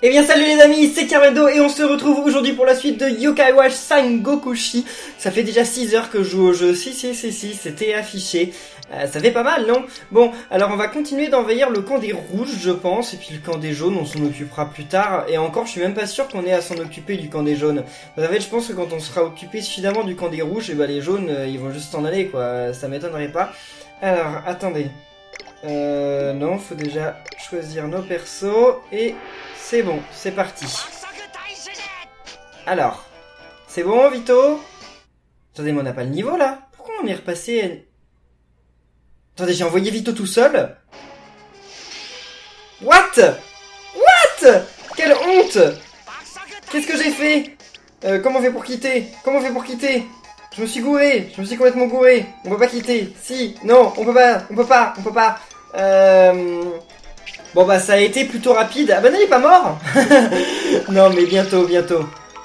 Eh bien salut les amis, c'est Karedo et on se retrouve aujourd'hui pour la suite de Yokai Watch Sangokushi. Ça fait déjà 6 heures que je joue au jeu, si, c'était affiché. Ça fait pas mal, non? Bon, alors on va continuer d'envahir le camp des rouges, je pense, et puis le camp des jaunes, on s'en occupera plus tard. Et encore, je suis même pas sûr qu'on ait à s'en occuper du camp des jaunes. En fait, je pense que quand on sera occupé suffisamment du camp des rouges, et bah les jaunes, ils vont juste s'en aller, quoi. Ça m'étonnerait pas. Alors, attendez. Non, faut déjà choisir nos persos, et c'est bon, c'est parti. Alors, c'est bon, Vito? Attendez, mais on n'a pas le niveau, là? Pourquoi on est repassé... Attendez, j'ai envoyé Vito tout seul? What? What? Quelle honte! Qu'est-ce que j'ai fait? Comment on fait pour quitter? Comment on fait pour quitter? Je me suis gouré, je me suis complètement gouré. On peut pas quitter. Si, non, on peut pas. Bon bah ça a été plutôt rapide. Ah bah non, il est pas mort. Non mais bientôt.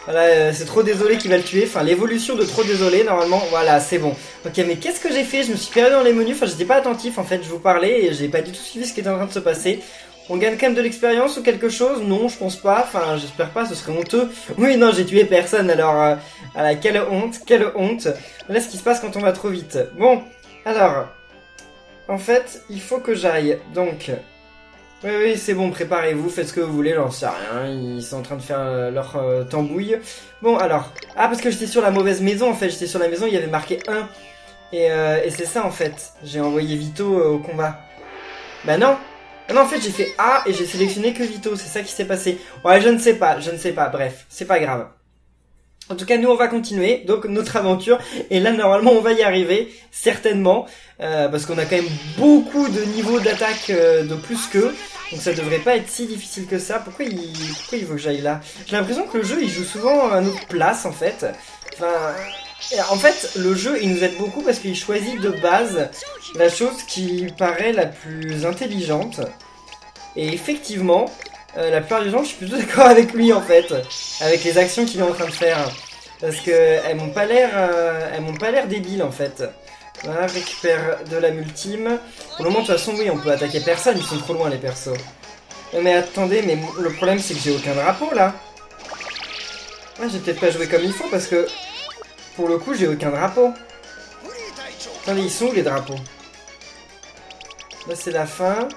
Voilà, c'est trop désolé qui va le tuer. Enfin, l'évolution de trop désolé, normalement, voilà, c'est bon. Ok, mais qu'est-ce que j'ai fait? Je me suis perdu dans les menus. Enfin, j'étais pas attentif, en fait, je vous parlais et j'ai pas du tout suivi ce qui était en train de se passer. On gagne quand même de l'expérience ou quelque chose? Non, je pense pas. Enfin, j'espère pas, ce serait honteux. Oui, non, j'ai tué personne, alors... quelle honte. Voilà ce qui se passe quand on va trop vite. Bon, alors... En fait, il faut que j'aille, donc... Oui, c'est bon, préparez-vous, faites ce que vous voulez, j'en sais rien, ils sont en train de faire leur tambouille. Bon, alors... Ah, parce que j'étais sur la mauvaise maison, en fait, j'étais sur la maison, il y avait marqué 1. Et c'est ça, en fait. J'ai envoyé Vito au combat. Bah non. Non, en fait, j'ai fait A et j'ai sélectionné que Vito, c'est ça qui s'est passé. Ouais, je ne sais pas, bref, c'est pas grave. En tout cas, nous, on va continuer, donc, notre aventure. Et là, normalement, on va y arriver, certainement. Parce qu'on a quand même beaucoup de niveaux d'attaque de plus qu'eux. Donc, ça devrait pas être si difficile que ça. Pourquoi il veut que j'aille là? J'ai l'impression que le jeu, il joue souvent à notre place, en fait. Enfin... En fait, le jeu, il nous aide beaucoup parce qu'il choisit de base la chose qui paraît la plus intelligente. Et effectivement... la plupart du temps, je suis plutôt d'accord avec lui en fait, avec les actions qu'il est en train de faire, parce que elles m'ont pas l'air débiles en fait. Voilà, récupère de la multime. Pour le moment, de toute façon, oui, on peut attaquer personne, ils sont trop loin les persos. Mais attendez, mais le problème c'est que j'ai aucun drapeau là. Ouais, j'ai peut-être pas joué comme il faut parce que pour le coup, j'ai aucun drapeau. Attendez, ils sont où les drapeaux? Là, c'est la fin.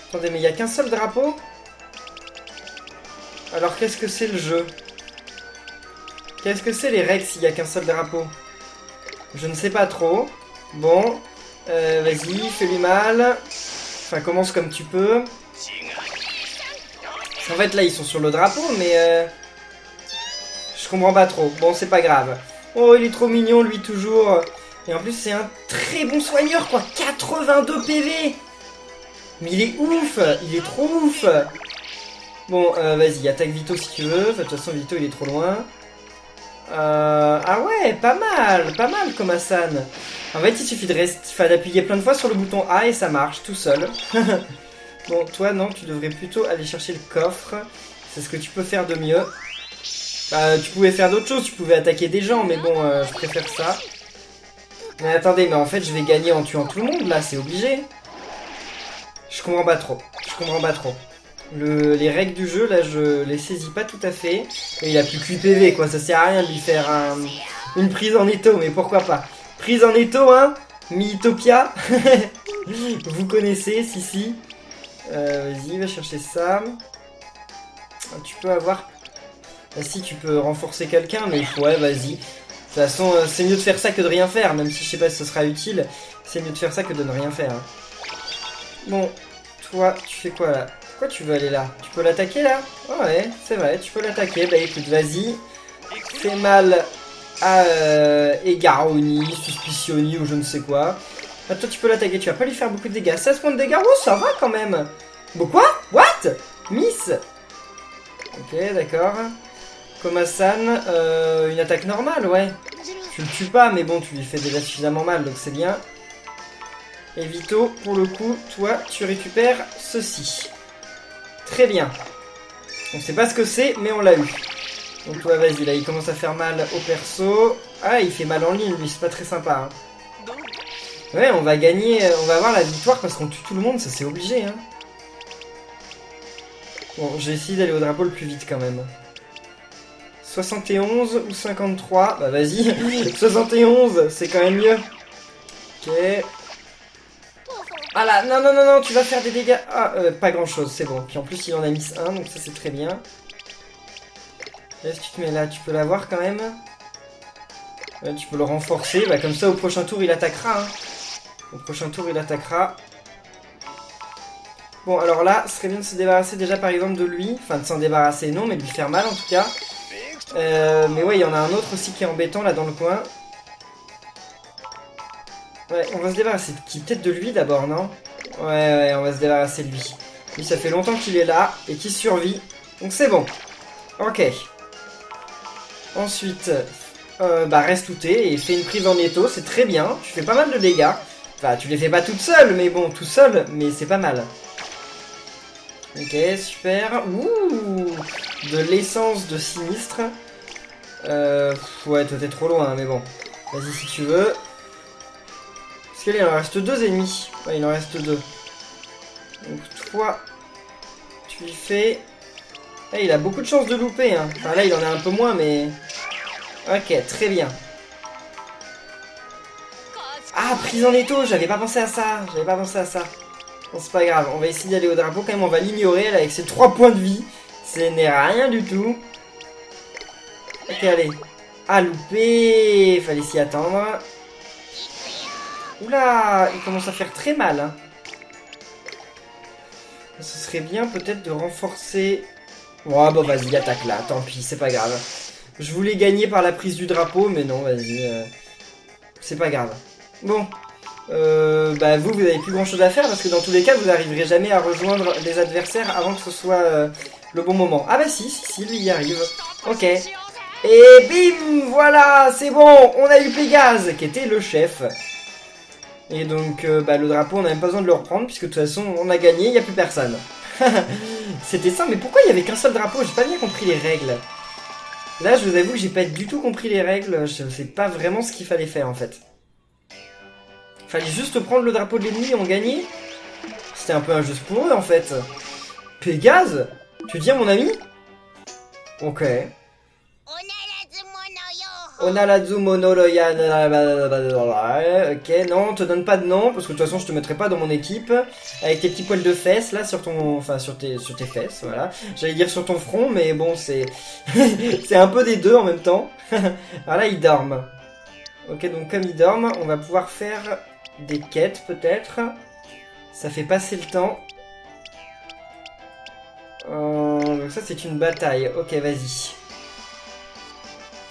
Attendez, mais il n'y a qu'un seul drapeau? Alors qu'est-ce que c'est le jeu? Qu'est-ce que c'est les règles s'il n'y a qu'un seul drapeau? Je ne sais pas trop. Bon, vas-y, fais-lui mal. Enfin, commence comme tu peux. En fait, là, ils sont sur le drapeau, mais... je comprends pas trop. Bon, c'est pas grave. Oh, il est trop mignon, lui, toujours. Et en plus, c'est un très bon soigneur, quoi. 82 PV! Mais il est ouf! Il est trop ouf! Bon, vas-y, attaque Vito si tu veux. De toute façon, Vito, il est trop loin. Ah ouais, pas mal comme Hassan. En fait, il suffit d'appuyer plein de fois sur le bouton A et ça marche tout seul. Bon, toi, non, tu devrais plutôt aller chercher le coffre. C'est ce que tu peux faire de mieux. Bah, tu pouvais faire d'autres choses, tu pouvais attaquer des gens, mais bon, je préfère ça. Mais attendez, mais en fait, je vais gagner en tuant tout le monde, là, c'est obligé. Je comprends pas trop. Les règles du jeu, là, je les saisis pas tout à fait. Et il a plus que 8 PV, quoi. Ça sert à rien de lui faire une prise en étau, mais pourquoi pas. Prise en étau, hein. Mi-Utopia. Vous connaissez, si. Vas-y, va chercher ça. Tu peux avoir... Bah, si, tu peux renforcer quelqu'un, mais ouais, vas-y. De toute façon, c'est mieux de faire ça que de rien faire. Même si je sais pas si ce sera utile, c'est mieux de faire ça que de ne rien faire. Hein. Bon, toi, tu fais quoi là? Pourquoi tu veux aller là? Tu peux l'attaquer là? Oh, ouais, c'est vrai, tu peux l'attaquer. Bah écoute, vas-y. Fais mal à Egaroni, Suspicioni ou je ne sais quoi. Bah, toi, tu peux l'attaquer, tu vas pas lui faire beaucoup de dégâts. 16 points de dégâts, oh, ça va quand même. Bon, quoi? What? Miss? Ok, d'accord. Komasan, une attaque normale, ouais. Tu le tues pas, mais bon, tu lui fais déjà suffisamment mal, donc c'est bien. Et Vito, pour le coup, toi, tu récupères ceci. Très bien. On sait pas ce que c'est, mais on l'a eu. Donc toi, vas-y, là, il commence à faire mal au perso. Ah, il fait mal en ligne, lui, c'est pas très sympa. Hein. Ouais, on va gagner, on va avoir la victoire parce qu'on tue tout le monde, ça c'est obligé. Hein. Bon, j'ai essayé d'aller au drapeau le plus vite quand même. 71 ou 53? Bah vas-y. 71, c'est quand même mieux. Ok. Ah là, non, non, non, non, tu vas faire des dégâts. Ah, pas grand chose, c'est bon. Puis en plus, il en a mis un, donc ça c'est très bien. Est-ce que tu te mets là? Tu peux l'avoir quand même. Tu peux le renforcer, bah comme ça au prochain tour il attaquera. Hein. Au prochain tour il attaquera. Bon alors là, ce serait bien de se débarrasser déjà par exemple de lui. Enfin de s'en débarrasser non, mais de lui faire mal en tout cas. Mais ouais, il y en a un autre aussi qui est embêtant là dans le coin. Ouais, on va se débarrasser peut-être de lui d'abord, non? Ouais, on va se débarrasser de lui. Lui ça fait longtemps qu'il est là et qu'il survit. Donc c'est bon. Ok. Ensuite... bah reste où t'es et fais une prise en étau, c'est très bien, tu fais pas mal de dégâts. Enfin, tu les fais pas toute seule, mais bon, tout seul, mais c'est pas mal. Ok, super. Ouh, de l'essence de sinistre. Ouais, toi t'es trop loin, mais bon. Vas-y si tu veux. Parce qu'il en reste 2 ennemis. Ouais, il en reste 2. Donc toi, tu lui fais... Ah, il a beaucoup de chances de louper, hein. Enfin là, il en a un peu moins, mais... Ok, très bien. Ah, prise en étau, j'avais pas pensé à ça. Bon, c'est pas grave, on va essayer d'aller au drapeau quand même, on va l'ignorer avec ses 3 points de vie. Ce n'est rien du tout. Ok, allez. Ah, loupé. Fallait s'y attendre. Oula, il commence à faire très mal. Hein. Ce serait bien peut-être de renforcer... Oh, bah vas-y, attaque là, tant pis, c'est pas grave. Je voulais gagner par la prise du drapeau, mais non, vas-y. C'est pas grave. Bon. Bah vous avez plus grand chose à faire parce que dans tous les cas, vous n'arriverez jamais à rejoindre les adversaires avant que ce soit le bon moment. Ah bah si, lui y arrive. Ok. Et bim, voilà, c'est bon, on a eu Pégase, qui était le chef. Et donc, bah le drapeau, on n'a même pas besoin de le reprendre puisque de toute façon, on a gagné, il n'y a plus personne. C'était ça, mais pourquoi il y avait qu'un seul drapeau? J'ai pas bien compris les règles. Là, je vous avoue que j'ai pas du tout compris les règles, je sais pas vraiment ce qu'il fallait faire en fait. Fallait juste prendre le drapeau de l'ennemi et on gagnait. C'était un peu injuste pour eux en fait. Pégase? Tu dis à mon ami? Ok. Onalazu Monoloyan. Ok, non, on te donne pas de nom, parce que de toute façon je te mettrai pas dans mon équipe. Avec tes petits poils de fesses là sur ton. Enfin sur tes fesses, voilà. J'allais dire sur ton front, mais bon c'est. C'est un peu des deux en même temps. Alors là ils dorment. Ok, donc comme ils dorment, on va pouvoir faire des quêtes peut-être. Ça fait passer le temps. Donc ça c'est une bataille. Ok, vas-y.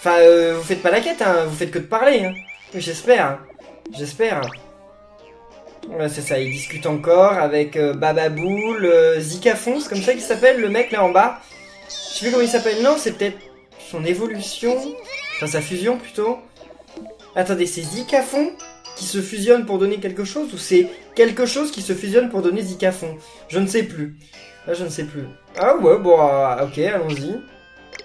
Enfin, vous faites pas la quête, hein, vous faites que de parler. Hein. J'espère. Ouais, c'est ça, ils discutent encore avec Bababoul, Zikafon, c'est comme ça qu'il s'appelle, le mec là en bas. Je sais plus comment il s'appelle, non, c'est peut-être son évolution. Enfin, sa fusion plutôt. Attendez, c'est Zikafon qui se fusionne pour donner quelque chose ou c'est quelque chose qui se fusionne pour donner Zikafon? Je ne sais plus. Là, je ne sais plus. Ah ouais, bon, ok, allons-y.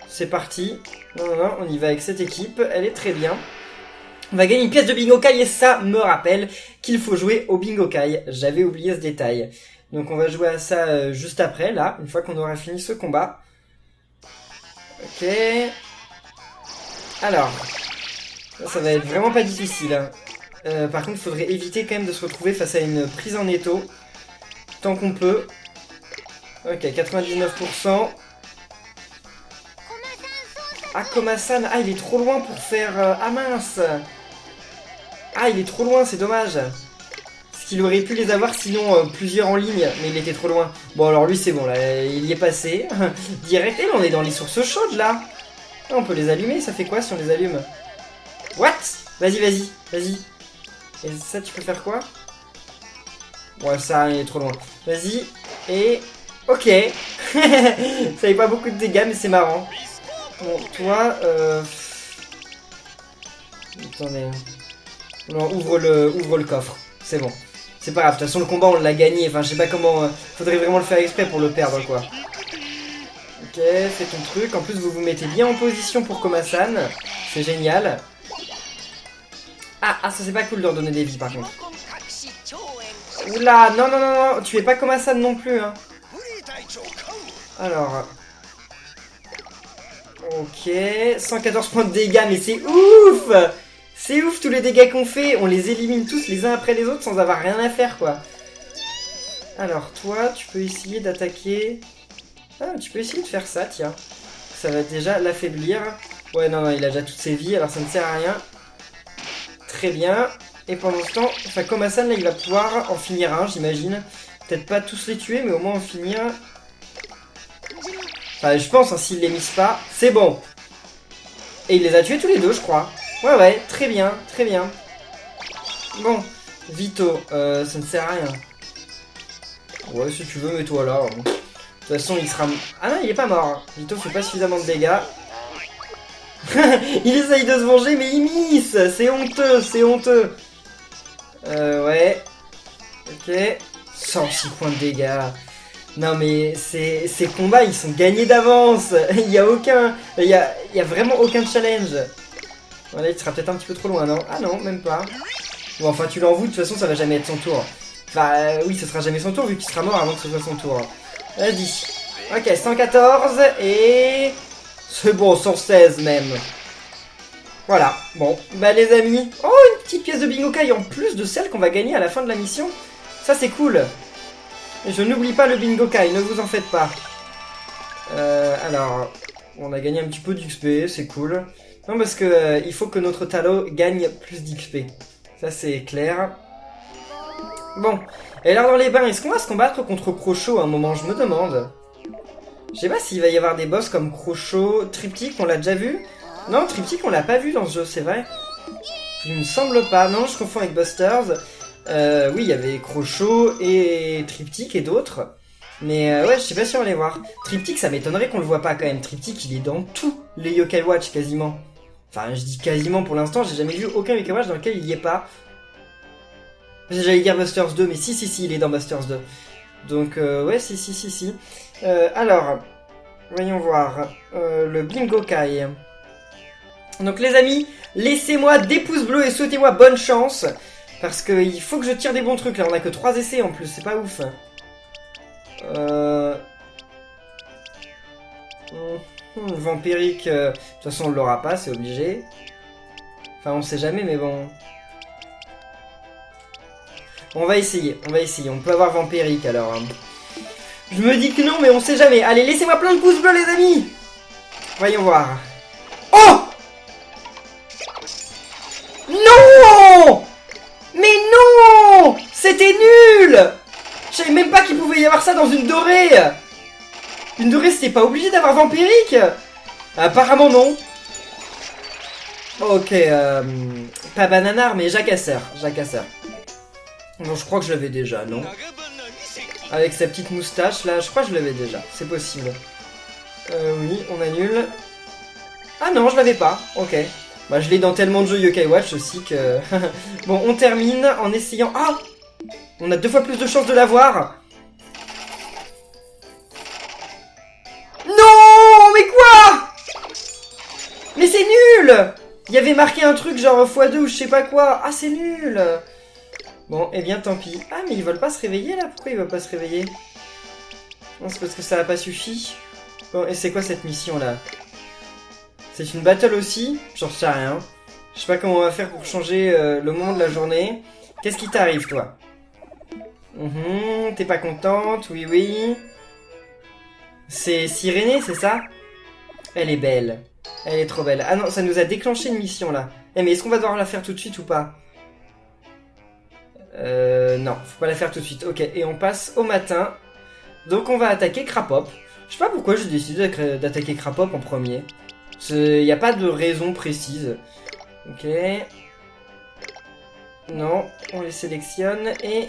C'est parti. Non, on y va avec cette équipe. Elle est très bien. On va gagner une pièce de Bingo Kai et ça me rappelle qu'il faut jouer au Bingo Kai. J'avais oublié ce détail. Donc on va jouer à ça juste après, là, une fois qu'on aura fini ce combat. Ok. Alors. Ça va être vraiment pas difficile. Hein. Par contre, il faudrait éviter quand même de se retrouver face à une prise en étau. Tant qu'on peut. Ok, 99%. Ah, Komasan, ah, il est trop loin pour faire... Ah mince. Ah, il est trop loin, c'est dommage. Parce qu'il aurait pu les avoir sinon plusieurs en ligne, mais il était trop loin. Bon, alors lui, c'est bon, là, il y est passé. Direct, et là, on est dans les sources chaudes, là. Ah, on peut les allumer, ça fait quoi si on les allume? What? Vas-y. Et ça, tu peux faire quoi? Ouais, ça, il est trop loin. Vas-y, et... Ok. Ça fait pas beaucoup de dégâts, mais c'est marrant. Bon, toi, Attendez. Non, ouvre le coffre. C'est bon. C'est pas grave, de toute façon le combat on l'a gagné. Enfin, je sais pas comment... faudrait vraiment le faire exprès pour le perdre, quoi. Ok, fais ton truc. En plus, vous vous mettez bien en position pour Komasan. C'est génial. Ah, ça c'est pas cool de leur donner des vies, par contre. Oula, non, tu es pas Komasan non plus, hein. Alors... Ok, 114 points de dégâts, mais c'est ouf! C'est ouf tous les dégâts qu'on fait, on les élimine tous les uns après les autres sans avoir rien à faire quoi. Alors toi, tu peux essayer d'attaquer... Ah, tu peux essayer de faire ça, tiens. Ça va déjà l'affaiblir. Ouais, non, non, il a déjà toutes ses vies, alors ça ne sert à rien. Très bien. Et pendant ce temps, enfin, Koma-san, là, il va pouvoir en finir un, j'imagine. Peut-être pas tous les tuer, mais au moins en finir. Enfin, je pense, hein, s'il les mise pas, c'est bon. Et il les a tués tous les deux, je crois. Ouais, ouais, très bien, très bien. Bon, Vito, ça ne sert à rien. Ouais, si tu veux, mets-toi là. De toute façon, il sera... Ah non, il est pas mort. Vito fait pas suffisamment de dégâts. Il essaye de se venger, mais il miss. C'est honteux, c'est honteux. Ouais. Ok. 106 points de dégâts. Non mais ces combats ils sont gagnés d'avance. Il y a aucun, il y a vraiment aucun challenge. Voilà, il sera peut-être un petit peu trop loin, non? Ah non, même pas. Bon, enfin tu l'en voues, de toute façon ça va jamais être son tour. Enfin oui, ce sera jamais son tour vu qu'il sera mort avant que ce soit son tour. Vas-y. Ok, 114 et c'est bon, 116 même. Voilà. Bon, bah les amis. Oh, une petite pièce de bingo kai en plus de celle qu'on va gagner à la fin de la mission. Ça c'est cool. Et je n'oublie pas le bingo kai, ne vous en faites pas. Alors, on a gagné un petit peu d'XP, c'est cool. Non, parce que il faut que notre Talo gagne plus d'XP. Ça, c'est clair. Bon. Et alors, dans les bains, est-ce qu'on va se combattre contre Crochot à un moment? Je me demande. Je sais pas s'il va y avoir des boss comme Crochot, Triptyque, on l'a déjà vu. Non, Triptyque, on l'a pas vu dans ce jeu, c'est vrai. Il me semble pas. Non, je confonds avec Busters. Oui, il y avait Crochot et Triptyque et d'autres. Mais ouais, je sais pas si on va les voir. Triptyque, ça m'étonnerait qu'on le voit pas quand même. Triptyque, il est dans tous les Yokai Watch quasiment. Enfin, je dis quasiment pour l'instant, j'ai jamais vu aucun Yokai Watch dans lequel il y est pas. J'allais dire Busters 2, mais si, il est dans Busters 2. Donc, ouais, si. Alors, voyons voir. Le Bingo Kai. Donc, les amis, laissez-moi des pouces bleus et souhaitez-moi bonne chance. Parce qu'il faut que je tire des bons trucs là, on a que 3 essais en plus, c'est pas ouf. Vampirique, de toute façon on l'aura pas, c'est obligé. Enfin on sait jamais mais bon. On va essayer, on peut avoir Vampirique alors. Je me dis que non mais on sait jamais. Allez, laissez-moi plein de pouces bleus les amis. Voyons voir. Oh non! Mais non! C'était nul! Je savais même pas qu'il pouvait y avoir ça dans une dorée! Une dorée, c'était pas obligé d'avoir Vampirique? Apparemment non. Ok, pas Bananar, mais Jacasseur. Bon, je crois que je l'avais déjà, non? Avec sa petite moustache, là, je crois que je l'avais déjà. C'est possible. Oui, on annule. Ah non, je l'avais pas. Ok. Bah, je l'ai dans tellement de jeux Yokai Watch aussi que... Bon, on termine en essayant... Ah! On a 2 fois plus de chances de l'avoir. Non! Mais quoi? Mais c'est nul! Il y avait marqué un truc genre x2 ou je sais pas quoi. Ah, c'est nul! Bon, eh bien, tant pis. Ah, mais ils veulent pas se réveiller, là? Pourquoi ils veulent pas se réveiller? Non, c'est parce que ça a pas suffi. Bon, et c'est quoi cette mission-là? C'est une battle aussi? J'en sais rien. Je sais pas comment on va faire pour changer le moment de la journée. Qu'est-ce qui t'arrive, toi? T'es pas contente? Oui. C'est Sirénée, c'est ça? Elle est belle. Elle est trop belle. Ah non, ça nous a déclenché une mission, là. Eh, mais est-ce qu'on va devoir la faire tout de suite ou pas? Non, faut pas la faire tout de suite. Ok, et on passe au matin. Donc on va attaquer Crapop. Je sais pas pourquoi j'ai décidé d'attaquer Crapop en premier. Il n'y a pas de raison précise. Ok. Non, on les sélectionne et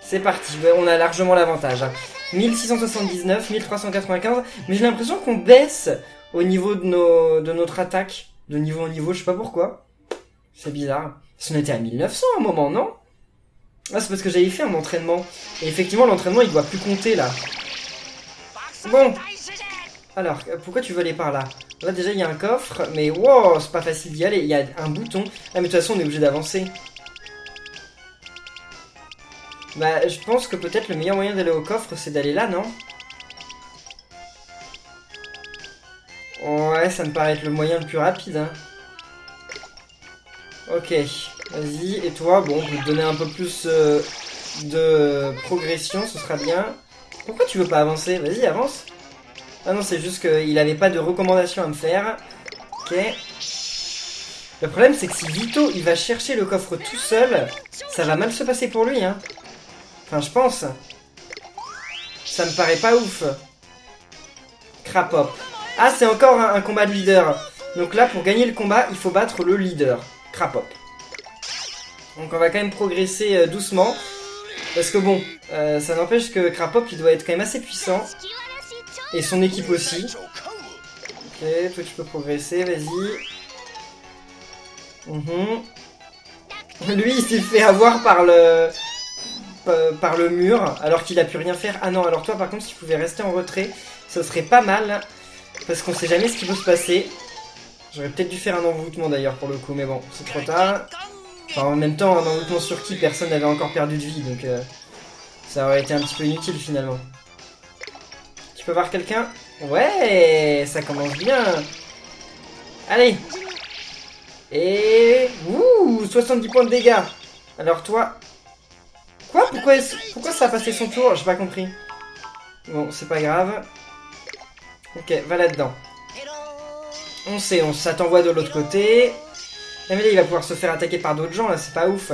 c'est parti. Ouais, on a largement l'avantage. 1679, 1395. Mais j'ai l'impression qu'on baisse au niveau de notre attaque. De niveau en niveau, je sais pas pourquoi. C'est bizarre. Parce qu'on était à 1900 à un moment, non? Ah, c'est parce que j'avais fait un entraînement. Et effectivement, l'entraînement, il doit plus compter, là. Bon. Alors, pourquoi tu veux aller par là? Là, déjà, il y a un coffre, mais wow, c'est pas facile d'y aller. Il y a un bouton. Ah, mais de toute façon, on est obligé d'avancer. Bah, je pense que peut-être le meilleur moyen d'aller au coffre, c'est d'aller là, non? Ouais, ça me paraît être le moyen le plus rapide. Hein. Ok, vas-y. Et toi, bon, on peut te donner un peu plus de progression, ce sera bien. Pourquoi tu veux pas avancer? Vas-y, avance. Ah non, c'est juste qu'il avait pas de recommandation à me faire. Ok. Le problème, c'est que si Vito, il va chercher le coffre tout seul, ça va mal se passer pour lui, hein. Enfin, je pense. Ça me paraît pas ouf. Crapop. Ah, c'est encore un combat de leader. Donc là, pour gagner le combat, il faut battre le leader. Crapop. Donc on va quand même progresser doucement. Parce que bon, ça n'empêche que Crapop, il doit être quand même assez puissant. Et son équipe aussi. Ok, toi tu peux progresser, vas-y. Lui, il s'est fait avoir par le mur, alors qu'il a pu rien faire. Ah non, alors toi par contre, si tu pouvais rester en retrait, ce serait pas mal. Parce qu'on sait jamais ce qui peut se passer. J'aurais peut-être dû faire un envoûtement d'ailleurs pour le coup, mais bon, c'est trop tard. Enfin, en même temps, un envoûtement sur qui personne n'avait encore perdu de vie, donc ça aurait été un petit peu inutile finalement. Tu peux voir quelqu'un? Ouais, ça commence bien. Allez. Et... Ouh, 70 points de dégâts. Alors toi... Quoi? Pourquoi ça a passé son tour? J'ai pas compris. Bon, c'est pas grave. Ok, va là-dedans. On sait, ça t'envoie de l'autre côté. Ah mais là, il va pouvoir se faire attaquer par d'autres gens, là, c'est pas ouf.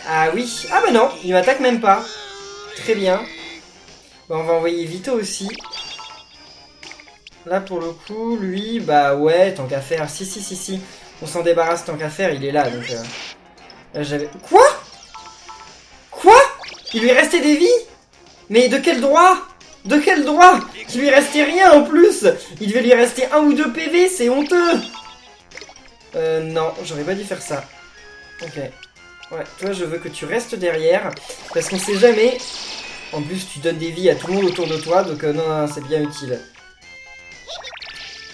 Ah oui. Ah bah non, il m'attaque même pas. Très bien. Bon, on va envoyer Vito aussi. Là, pour le coup, lui, bah ouais, tant qu'à faire. Si. On s'en débarrasse tant qu'à faire, il est là, donc... Là, j'avais... Quoi? Il lui restait des vies? Mais de quel droit? De quel droit? Il lui restait rien en plus. Il devait lui rester 1 ou 2 PV, c'est honteux. Non, j'aurais pas dû faire ça. Ok. Ouais, toi je veux que tu restes derrière, parce qu'on sait jamais. En plus tu donnes des vies à tout le monde autour de toi, donc non, c'est bien utile.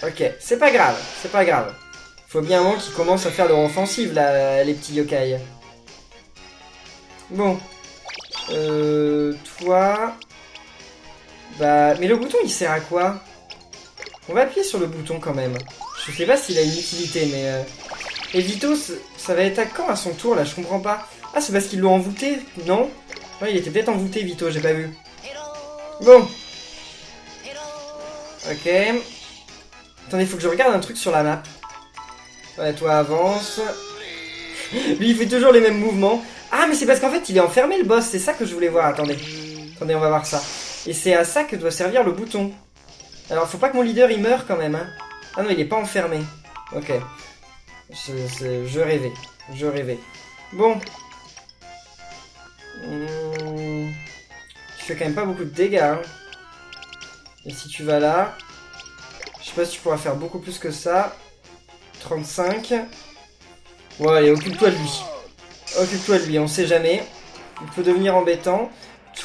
Ok, c'est pas grave. Faut bien un moment qu'ils commencent à faire leur offensive là, les petits yokai. Bon. Toi... Bah, mais le bouton il sert à quoi? On va appuyer sur le bouton quand même. Je sais pas s'il a une utilité, mais... Et Vito, ça va être à quand à son tour là? Je comprends pas. Ah, c'est parce qu'ils l'ont envoûté? Non? Ouais, il était peut-être envoûté Vito, j'ai pas vu. Bon. Ok. Attendez, faut que je regarde un truc sur la map. Ouais, toi avance. Lui il fait toujours les mêmes mouvements. Ah, mais c'est parce qu'en fait il est enfermé le boss, c'est ça que je voulais voir. Attendez, on va voir ça. Et c'est à ça que doit servir le bouton. Alors faut pas que mon leader il meure quand même, hein. Ah non, il est pas enfermé. Ok. Je rêvais. Bon. Tu fais quand même pas beaucoup de dégâts, hein. Et si tu vas là... Je sais pas si tu pourras faire beaucoup plus que ça. 35. Ouais, allez, occupe-toi de lui, on sait jamais. Il peut devenir embêtant.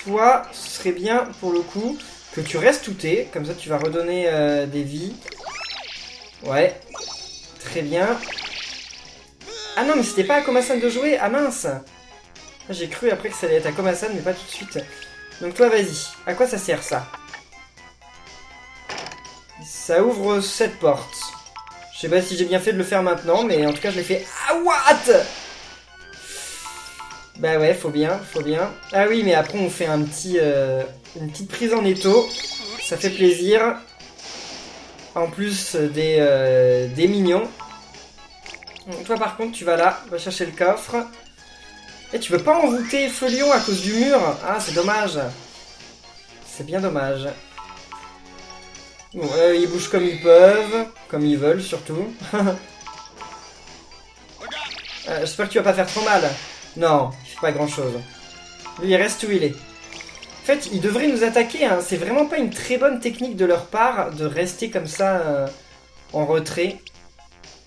Toi, ce serait bien, pour le coup, que tu restes touté. Comme ça, tu vas redonner des vies. Ouais. Très bien. Ah non, mais c'était pas à Komasan de jouer. Ah mince. J'ai cru après que ça allait être à Komasan, mais pas tout de suite. Donc toi, vas-y. À quoi ça sert, ça? Ça ouvre cette porte. Je sais pas si j'ai bien fait de le faire maintenant, mais en tout cas, je l'ai fait. Ah, what? Bah ouais, faut bien. Ah oui, mais après, on fait une petite prise en étau. Ça fait plaisir. En plus des mignons. Donc toi, par contre, tu vas là. Va chercher le coffre. Et tu peux pas envoûter Felion à cause du mur. Ah, c'est dommage. C'est bien dommage. Bon, ils bougent comme ils peuvent. Comme ils veulent, surtout. J'espère que tu vas pas faire trop mal. Non, il fait pas grand chose. Lui, il reste où il est. En fait, ils devraient nous attaquer. Hein. C'est vraiment pas une très bonne technique de leur part de rester comme ça en retrait.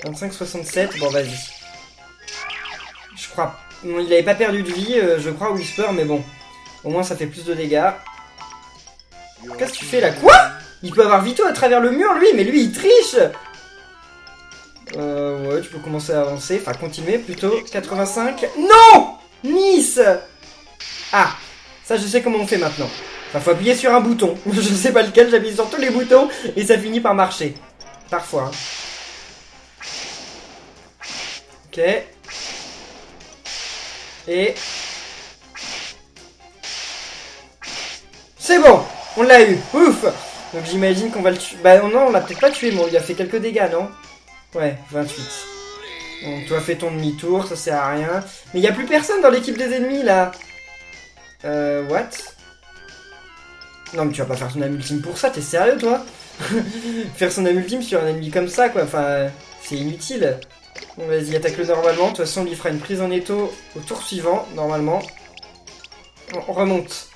25-67, bon vas-y. Je crois. Bon, il avait pas perdu de vie, je crois, Whisper, mais bon. Au moins, ça fait plus de dégâts. Qu'est-ce que tu fais là? Quoi? Il peut avoir Vito à travers le mur, lui, mais lui, il triche. Ouais, tu peux commencer à avancer. Enfin, continuer plutôt. 85. Non! Nice! Ah, ça, je sais comment on fait maintenant. Enfin, faut appuyer sur un bouton. Je sais pas lequel, j'appuie sur tous les boutons et ça finit par marcher. Parfois. Ok. Et... C'est bon! On l'a eu! Ouf! Donc j'imagine qu'on va le tuer. Bah non, on l'a peut-être pas tué, mais on lui a fait quelques dégâts, non? Ouais, 28. Donc toi fais ton demi-tour, ça sert à rien. Mais il y a plus personne dans l'équipe des ennemis, là! What? Non mais tu vas pas faire ton âme ultime pour ça, t'es sérieux toi? Faire son âme ultime sur un ennemi comme ça quoi, enfin c'est inutile. Bon vas-y, attaque-le normalement, de toute façon on lui fera une prise en étau au tour suivant, normalement. On remonte.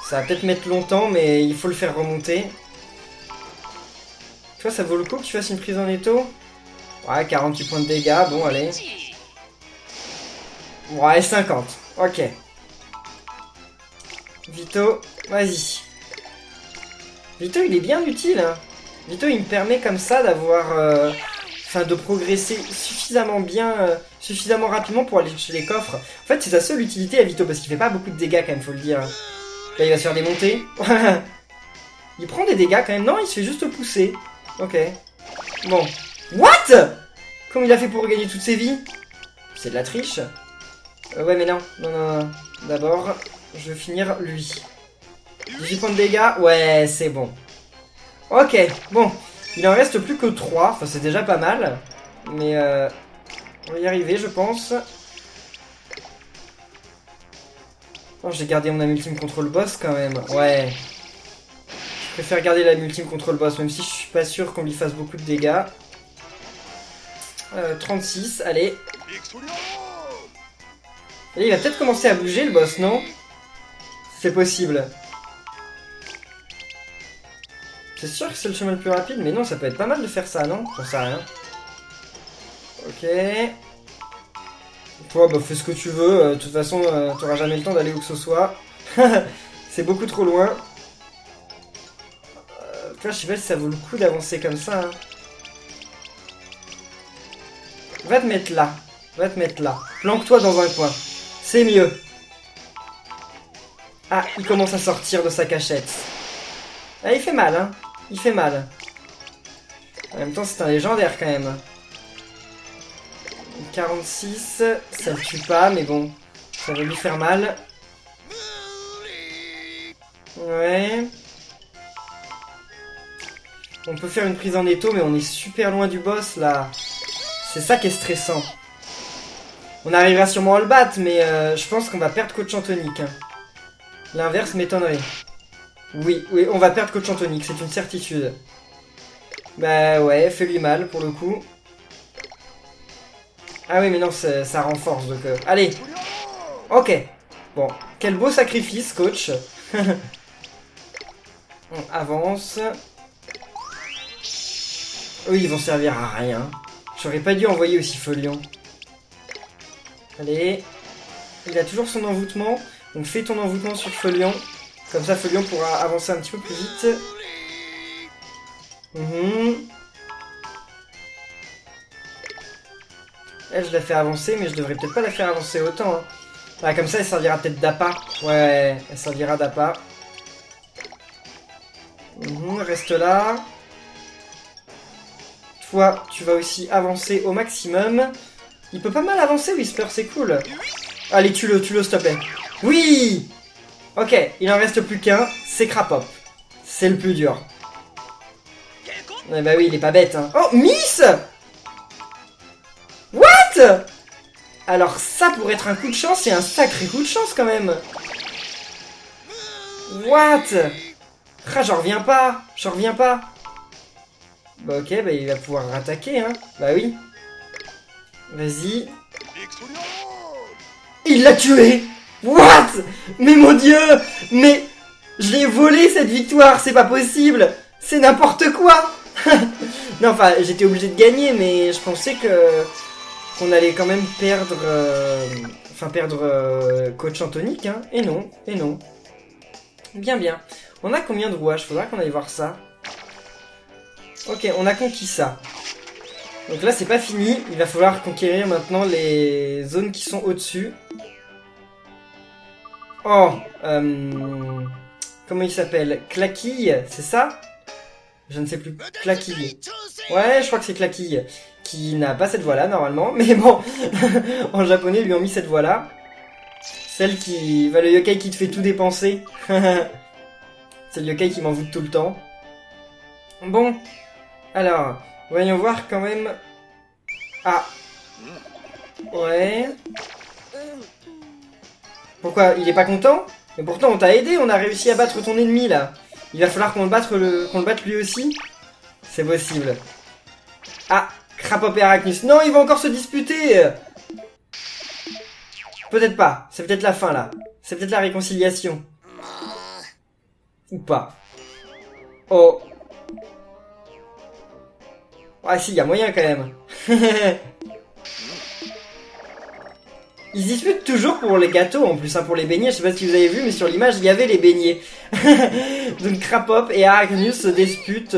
Ça va peut-être mettre longtemps mais il faut le faire remonter. Tu vois ça vaut le coup que tu fasses une prise en étau? Ouais, 48 points de dégâts, bon allez. Ouais, 50, ok. Vito, vas-y. Vito, il est bien utile. Hein. Vito, il me permet comme ça d'avoir... Enfin, de progresser suffisamment bien, suffisamment rapidement pour aller chercher les coffres. En fait, c'est sa seule utilité à Vito, parce qu'il fait pas beaucoup de dégâts quand même, faut le dire. Là, il va se faire démonter. Il prend des dégâts quand même. Non, il se fait juste pousser. Ok. Bon. What? Comment il a fait pour regagner toutes ses vies? C'est de la triche. Ouais, mais non. Non, non, non. D'abord... Je vais finir lui. 18 points de dégâts. Ouais, c'est bon. Ok, bon. Il en reste plus que 3. Enfin, c'est déjà pas mal. Mais on va y arriver, je pense. Oh, j'ai gardé mon âme ultime contre le boss quand même. Ouais. Je préfère garder l'âme ultime contre le boss, même si je suis pas sûr qu'on lui fasse beaucoup de dégâts. 36, allez. Allez, il va peut-être commencer à bouger le boss, non? C'est possible. C'est sûr que c'est le chemin le plus rapide, mais non, ça peut être pas mal de faire ça, non? J'en sais rien. Ok. Toi, bah fais ce que tu veux. De toute façon, t'auras jamais le temps d'aller où que ce soit. C'est beaucoup trop loin. Tu vois, je sais pas si ça vaut le coup d'avancer comme ça. Hein. Va te mettre là. Va te mettre là. Planque-toi dans un coin. C'est mieux. Ah, il commence à sortir de sa cachette. Ah, il fait mal, hein. Il fait mal. En même temps, c'est un légendaire, quand même. 46, ça le tue pas, mais bon. Ça va lui faire mal. Ouais. On peut faire une prise en étau, mais on est super loin du boss, là. C'est ça qui est stressant. On arrivera sûrement à le battre, mais je pense qu'on va perdre Coach Antonic. Hein. L'inverse m'étonnerait. Oui, oui, on va perdre Coach Antonic, c'est une certitude. Bah ouais, fais-lui mal pour le coup. Ah oui, mais non, ça renforce, donc... Allez. Ok. Bon, quel beau sacrifice, coach. On avance. Eux, ils vont servir à rien. J'aurais pas dû envoyer aussi Folion. Allez. Il a toujours son envoûtement. Donc fais ton envoûtement sur Folion. Comme ça, Folion pourra avancer un petit peu plus vite. Elle, je la fais avancer, mais je devrais peut-être pas la faire avancer autant. Hein. Ah, comme ça, elle servira peut-être d'appât. Ouais, elle servira d'appât. Reste là. Toi, tu vas aussi avancer au maximum. Il peut pas mal avancer, Whisper, c'est cool. Allez, tue-le, s'il te plaît. Oui! Ok, il en reste plus qu'un, c'est Crapop. C'est le plus dur. Eh bah oui, il est pas bête, hein. Oh, Miss! What? Alors ça, pour être un coup de chance, c'est un sacré coup de chance, quand même. What? Ah, j'en reviens pas. J'en reviens pas. Bah ok, bah il va pouvoir rattaquer, hein. Bah oui. Vas-y. Il l'a tué. What? Mais mon dieu. Mais je l'ai volé cette victoire, c'est pas possible. C'est n'importe quoi. Non, enfin, j'étais obligé de gagner, mais je pensais que qu'on allait quand même perdre... Coach Antonic, hein. Et non, et non. Bien, bien. On a combien de rouages? Faudra qu'on aille voir ça. Ok, on a conquis ça. Donc là, c'est pas fini. Il va falloir conquérir maintenant les zones qui sont au-dessus. Oh, comment il s'appelle? Claquille, c'est ça? Je ne sais plus. Claquille. Ouais, je crois que c'est Claquille. Qui n'a pas cette voix-là, normalement. Mais bon, en japonais, ils lui ont mis cette voix-là. Celle qui... Bah, le yokai qui te fait tout dépenser. C'est le yokai qui m'en voûte tout le temps. Bon. Alors, voyons voir quand même... Ah. Ouais. Pourquoi? Il est pas content? Mais pourtant, on t'a aidé, on a réussi à battre ton ennemi, là. Il va falloir qu'on le batte lui aussi? C'est possible. Ah, Crapop et Arachnus. Non, ils vont encore se disputer. Peut-être pas. C'est peut-être la fin, là. C'est peut-être la réconciliation. Ou pas. Oh. Ah si, il y a moyen quand même. Ils se disputent toujours pour les gâteaux en plus, hein, pour les beignets. Je sais pas si vous avez vu, mais sur l'image, il y avait les beignets. Donc Crapop et Arachnus se disputent,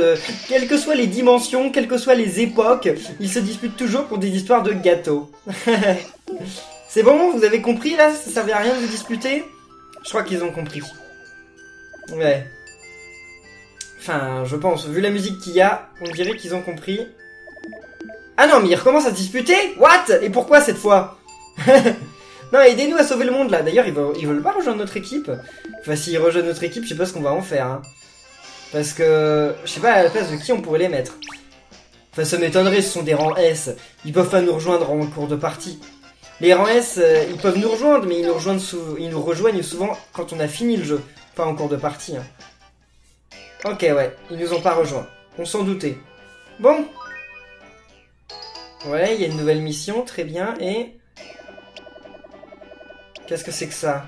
quelles que soient les dimensions, quelles que soient les époques, ils se disputent toujours pour des histoires de gâteaux. C'est bon, vous avez compris là? Ça servait à rien de vous disputer? Je crois qu'ils ont compris. Ouais. Enfin, je pense, vu la musique qu'il y a, on dirait qu'ils ont compris. Ah non, mais ils recommencent à se disputer? What? Et pourquoi cette fois? Non, aidez-nous à sauver le monde là. D'ailleurs, ils veulent pas rejoindre notre équipe. Enfin, s'ils rejoignent notre équipe, je sais pas ce qu'on va en faire. Hein. Parce que, je sais pas à la place de qui on pourrait les mettre. Enfin, ça m'étonnerait, ce sont des rangs S. Ils peuvent pas nous rejoindre en cours de partie. Les rangs S, ils peuvent nous rejoindre, mais ils nous rejoignent souvent quand on a fini le jeu. Pas en cours de partie. Hein. Ok, ouais, ils nous ont pas rejoints. On s'en doutait. Bon. Ouais, il y a une nouvelle mission, très bien, et... Qu'est-ce que c'est que ça?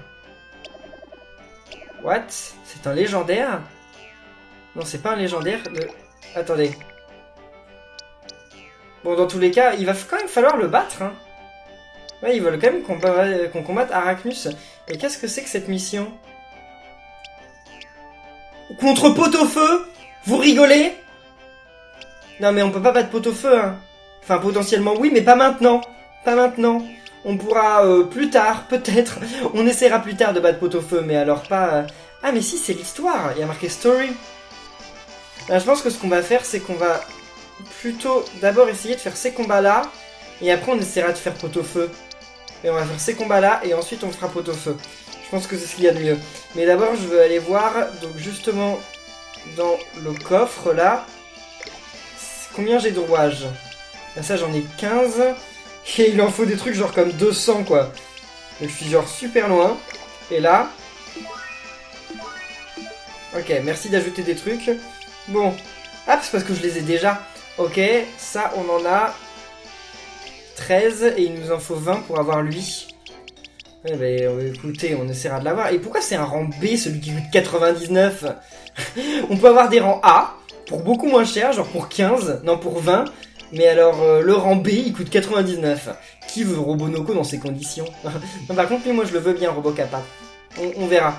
What? C'est un légendaire? Non, c'est pas un légendaire. Attendez. Bon, dans tous les cas, il va quand même falloir le battre. Hein. Ouais, ils veulent quand même qu'on combatte Arachnus. Et qu'est-ce que c'est que cette mission? Contre Pot-au-Feu? Vous rigolez? Non, mais on peut pas battre Pot-au-Feu, hein. Enfin, potentiellement oui, mais pas maintenant. Pas maintenant. On pourra plus tard, peut-être. On essaiera plus tard de battre Pot-au-Feu, mais alors pas... Ah, mais si, c'est l'histoire. Il y a marqué Story. Là, je pense que ce qu'on va faire, c'est qu'on va plutôt d'abord essayer de faire ces combats-là, et après on essaiera de faire Pot-au-Feu. Et on va faire ces combats-là, et ensuite on fera Pot-au-Feu. Je pense que c'est ce qu'il y a de mieux. Mais d'abord, je veux aller voir, donc justement, dans le coffre, là, combien j'ai de rouages. Là, ça, j'en ai 15. Et il en faut des trucs genre comme 200, quoi. Donc, je suis genre super loin. Et là... Ok, merci d'ajouter des trucs. Bon. Ah, c'est parce que je les ai déjà. Ok, ça, on en a 13. Et il nous en faut 20 pour avoir lui. Eh ben, écoutez, on essaiera de l'avoir. Et pourquoi c'est un rang B, celui qui coûte 99? On peut avoir des rangs A, pour beaucoup moins cher, genre pour 15, non pour 20. Mais alors, le rang B, il coûte 99. Qui veut Robonoko dans ces conditions? Non, par contre, lui, moi, je le veux bien, Robocapa. On verra.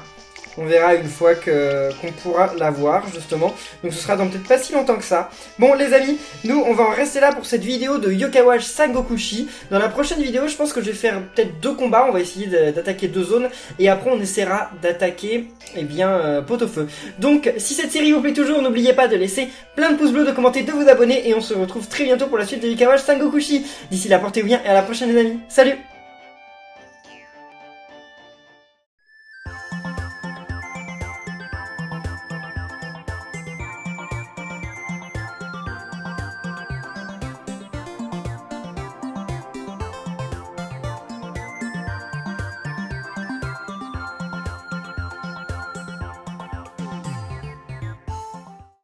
On verra une fois qu'on pourra l'avoir, justement. Donc ce sera dans peut-être pas si longtemps que ça. Bon, les amis, nous, on va en rester là pour cette vidéo de Yokai Watch Sangokushi. Dans la prochaine vidéo, je pense que je vais faire peut-être 2 combats. On va essayer d'attaquer 2 zones. Et après, on essaiera d'attaquer, eh bien, Pot-au-Feu. Donc, si cette série vous plaît toujours, n'oubliez pas de laisser plein de pouces bleus, de commenter, de vous abonner. Et on se retrouve très bientôt pour la suite de Yokai Watch Sangokushi. D'ici là, portez-vous bien et à la prochaine, les amis. Salut!